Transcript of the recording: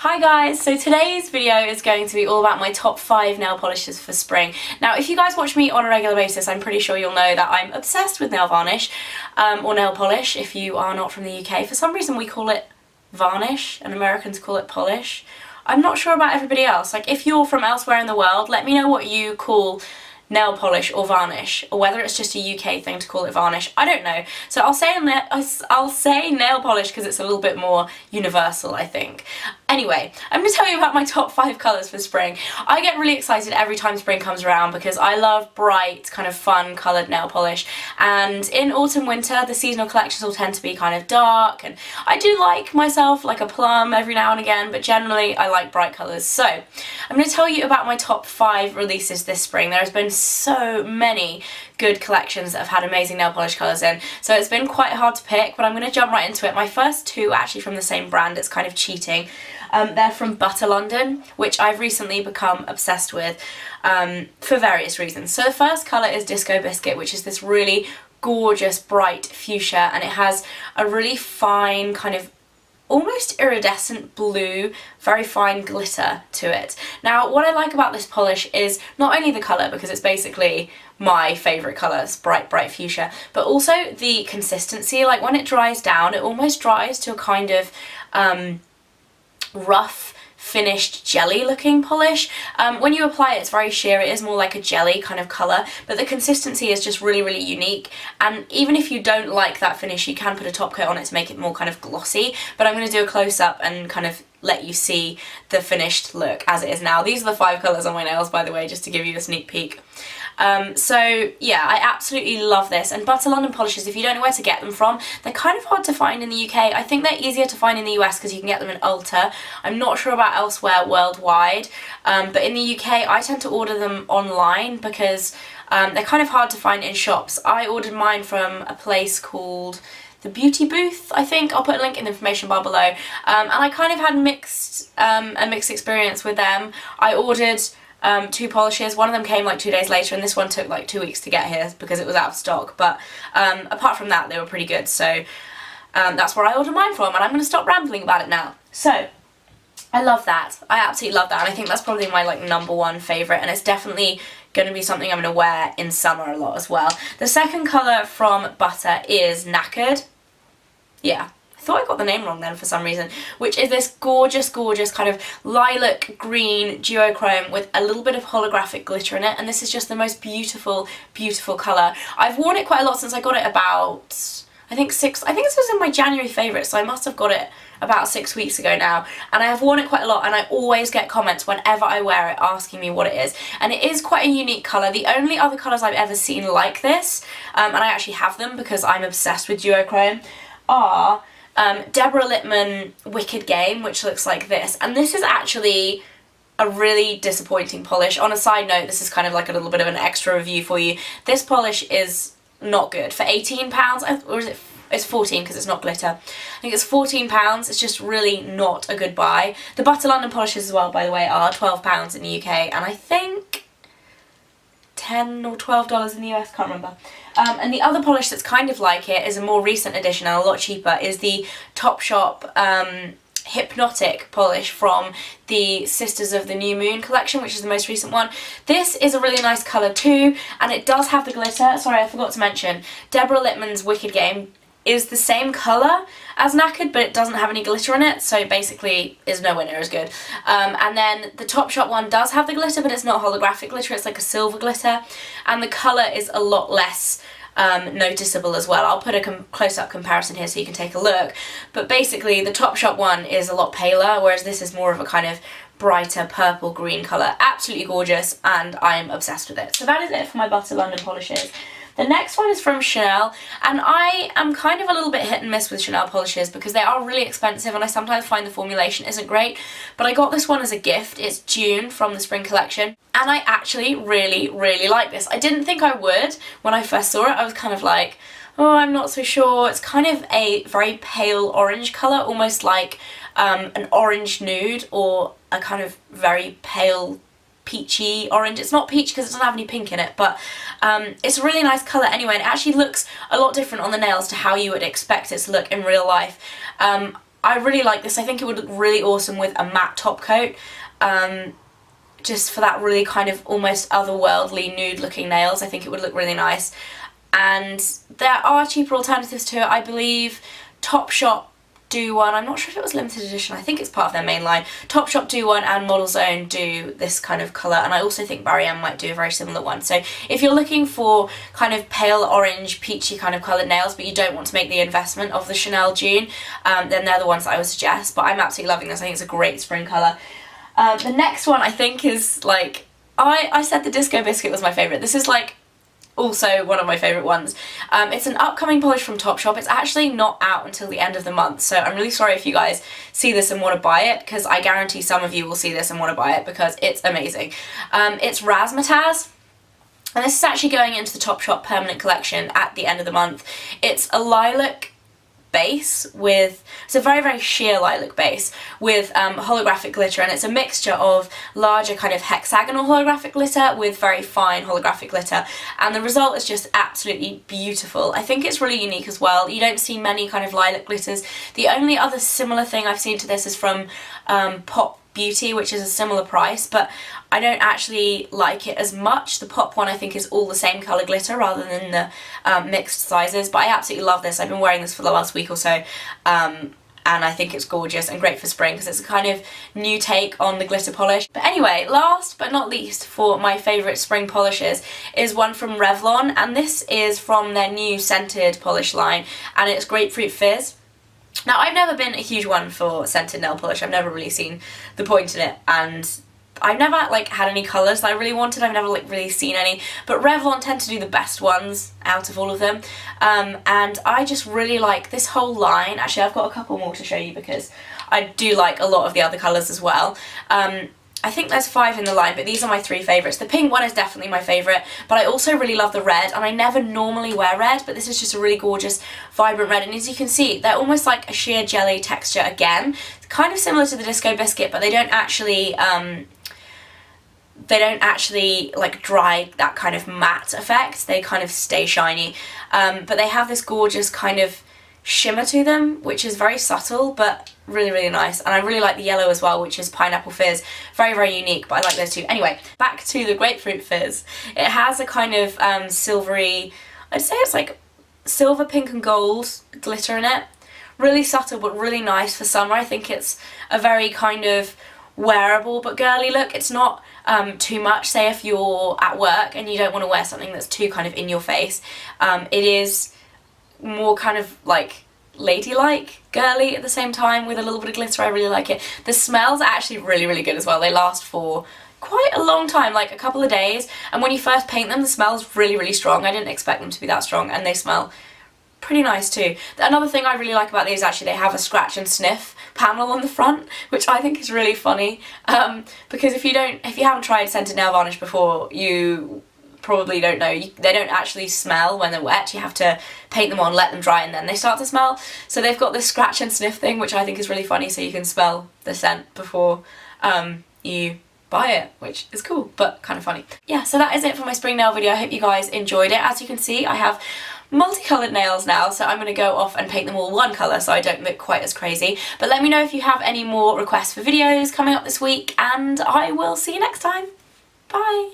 Hi guys, so today's video is going to be all about my top 5 nail polishes for spring. Now if you guys watch me on a regular basis, I'm pretty sure you'll know that I'm obsessed with nail varnish, or nail polish if you are not from the UK. For some reason we call it varnish and Americans call it polish. I'm not sure about everybody else. Like if you're from elsewhere in the world, let me know what you call nail polish or varnish, or whether it's just a UK thing to call it varnish. I don't know. So I'll say nail polish because it's a little bit more universal, I think. Anyway, I'm going to tell you about my top 5 colours for spring. I get really excited every time spring comes around because I love bright, kind of fun coloured nail polish, and in autumn winter the seasonal collections will tend to be kind of dark, and I do like myself like a plum every now and again, but generally I like bright colours. So I'm going to tell you about my top 5 releases this spring. There has been so many good collections that have had amazing nail polish colours in, so it's been quite hard to pick, but I'm going to jump right into it. My first 2 are actually from the same brand. It's kind of cheating. They're from Butter London, which I've recently become obsessed with for various reasons. So the first colour is Disco Biscuit, which is this really gorgeous bright fuchsia, and it has a really fine kind of almost iridescent blue, very fine glitter to it. Now what I like about this polish is not only the colour, because it's basically my favourite colours, bright fuchsia, but also the consistency. Like when it dries down, it almost dries to a kind of rough finished jelly looking polish. When you apply it, it's very sheer. It is more like a jelly kind of colour, but the consistency is just really unique, and even if you don't like that finish, you can put a top coat on it to make it more kind of glossy, but I'm going to do a close-up and kind of let you see the finished look as it is now. These are the 5 colours on my nails, by the way, just to give you a sneak peek. So yeah, I absolutely love this, and Butter London polishes, if you don't know where to get them from, they're kind of hard to find in the UK. I think they're easier to find in the US because you can get them in Ulta. I'm not sure about elsewhere worldwide, but in the UK I tend to order them online because they're kind of hard to find in shops. I ordered mine from a place called The Beauty Booth, I think. I'll put a link in the information bar below, and I kind of had a mixed experience with them. I ordered 2 polishes. One of them came like 2 days later, and this one took like 2 weeks to get here because it was out of stock, but apart from that they were pretty good, so that's where I ordered mine from, and I'm going to stop rambling about it now. So I love that. I absolutely love that, and I think that's probably my like #1 favourite, and it's definitely going to be something I'm going to wear in summer a lot as well. The second colour from Butter is Knackered. Yeah, I thought I got the name wrong then for some reason, which is this gorgeous kind of lilac green duochrome with a little bit of holographic glitter in it, and this is just the most beautiful colour. I've worn it quite a lot since I got it about, I think this was in my January favourite, so I must have got it about 6 weeks ago now, and I have worn it quite a lot, and I always get comments whenever I wear it asking me what it is, and it is quite a unique colour. The only other colours I've ever seen like this, and I actually have them because I'm obsessed with duochrome, are Deborah Lippmann Wicked Game, which looks like this, and this is actually a really disappointing polish. On a side note, this is kind of like a little bit of an extra review for you. This polish is not good. For £18, or is it? It's 14 because it's not glitter. I think it's £14. It's just really not a good buy. The Butter London polishes as well, by the way, are £12 in the UK, and I think $10 or $12 in the US, can't remember. And the other polish that's kind of like it is a more recent addition and a lot cheaper, is the Topshop Hypnotic polish from the Sisters of the New Moon collection, which is the most recent one. This is a really nice colour too, and it does have the glitter. Sorry, I forgot to mention, Deborah Lippmann's Wicked Game is the same colour as Knackered, but it doesn't have any glitter in it, so basically is nowhere near as good. And then the Topshop one does have the glitter, but it's not holographic glitter, it's like a silver glitter, and the colour is a lot less noticeable as well. I'll put a close-up comparison here so you can take a look, but basically the Topshop one is a lot paler, whereas this is more of a kind of brighter purple green colour. Absolutely gorgeous, and I'm obsessed with it. So that is it for my Butter London polishes. The next one is from Chanel, and I am kind of a little bit hit and miss with Chanel polishes because they are really expensive and I sometimes find the formulation isn't great, but I got this one as a gift. It's June from the spring collection, and I actually really like this. I didn't think I would when I first saw it. I was kind of like, oh, I'm not so sure. It's kind of a very pale orange colour, almost like an orange nude, or a kind of very pale peachy orange. It's not peach because it doesn't have any pink in it, but it's a really nice colour anyway, and it actually looks a lot different on the nails to how you would expect it to look in real life. I really like this. I think it would look really awesome with a matte top coat. Just for that really kind of almost otherworldly nude looking nails. I think it would look really nice. And there are cheaper alternatives to it. I believe Topshop do one. I'm not sure if it was limited edition. I think it's part of their main line. Topshop do one and Model Zone do this kind of colour, and I also think Barry M might do a very similar one. So if you're looking for kind of pale orange, peachy kind of coloured nails, but you don't want to make the investment of the Chanel June, then they're the ones that I would suggest. But I'm absolutely loving this. I think it's a great spring colour. The next one I think is like, I said the Disco Biscuit was my favourite. This is like also one of my favourite ones. It's an upcoming polish from Topshop. It's actually not out until the end of the month, so I'm really sorry if you guys see this and want to buy it, because I guarantee some of you will see this and want to buy it because it's amazing. It's Razzmatazz. And this is actually going into the Topshop permanent collection at the end of the month. It's a lilac base with, it's a very, very sheer lilac base with holographic glitter, and it's a mixture of larger kind of hexagonal holographic glitter with very fine holographic glitter, and the result is just absolutely beautiful. I think it's really unique as well. You don't see many kind of lilac glitters. The only other similar thing I've seen to this is from Pop Beauty, which is a similar price, but I don't actually like it as much. The Pop one I think is all the same colour glitter rather than the mixed sizes, but I absolutely love this. I've been wearing this for the last week or so, and I think it's gorgeous and great for spring because it's a kind of new take on the glitter polish. But anyway, last but not least for my favourite spring polishes is one from Revlon, and this is from their new scented polish line, and it's Grapefruit Fizz. Now, I've never been a huge one for scented nail polish. I've never really seen the point in it, and I've never like had any colours that I really wanted. I've never like really seen any, but Revlon tend to do the best ones out of all of them, and I just really like this whole line. Actually, I've got a couple more to show you because I do like a lot of the other colours as well. I think there's 5 in the line, but these are my 3 favourites. The pink one is definitely my favourite, but I also really love the red, and I never normally wear red, but this is just a really gorgeous, vibrant red, and as you can see, they're almost like a sheer jelly texture again. It's kind of similar to the Disco Biscuit, but they don't actually like dry that kind of matte effect. They kind of stay shiny, but they have this gorgeous kind of shimmer to them, which is very subtle but really, really nice. And I really like the yellow as well, which is Pineapple Fizz. Very, very unique, but I like those two. Anyway, back to the Grapefruit Fizz. It has a kind of silvery, I'd say it's like silver, pink and gold glitter in it. Really subtle but really nice for summer. I think it's a very kind of wearable but girly look. It's not too much. Say if you're at work and you don't want to wear something that's too kind of in your face, it is more kind of like ladylike, girly at the same time with a little bit of glitter. I really like it. The smells are actually really, really good as well. They last for quite a long time, like a couple of days, and when you first paint them the smell's really, really strong. I didn't expect them to be that strong, and they smell pretty nice too. Another thing I really like about these, actually, they have a scratch and sniff panel on the front, which I think is really funny, because if you haven't tried scented nail varnish before, you probably don't know. They don't actually smell when they're wet. You have to paint them on, let them dry, and then they start to smell. So they've got this scratch and sniff thing, which I think is really funny, so you can smell the scent before you buy it, which is cool but kind of funny. Yeah, so that is it for my spring nail video. I hope you guys enjoyed it. As you can see, I have multicoloured nails now, so I'm going to go off and paint them all one colour so I don't look quite as crazy. But let me know if you have any more requests for videos coming up this week, and I will see you next time. Bye!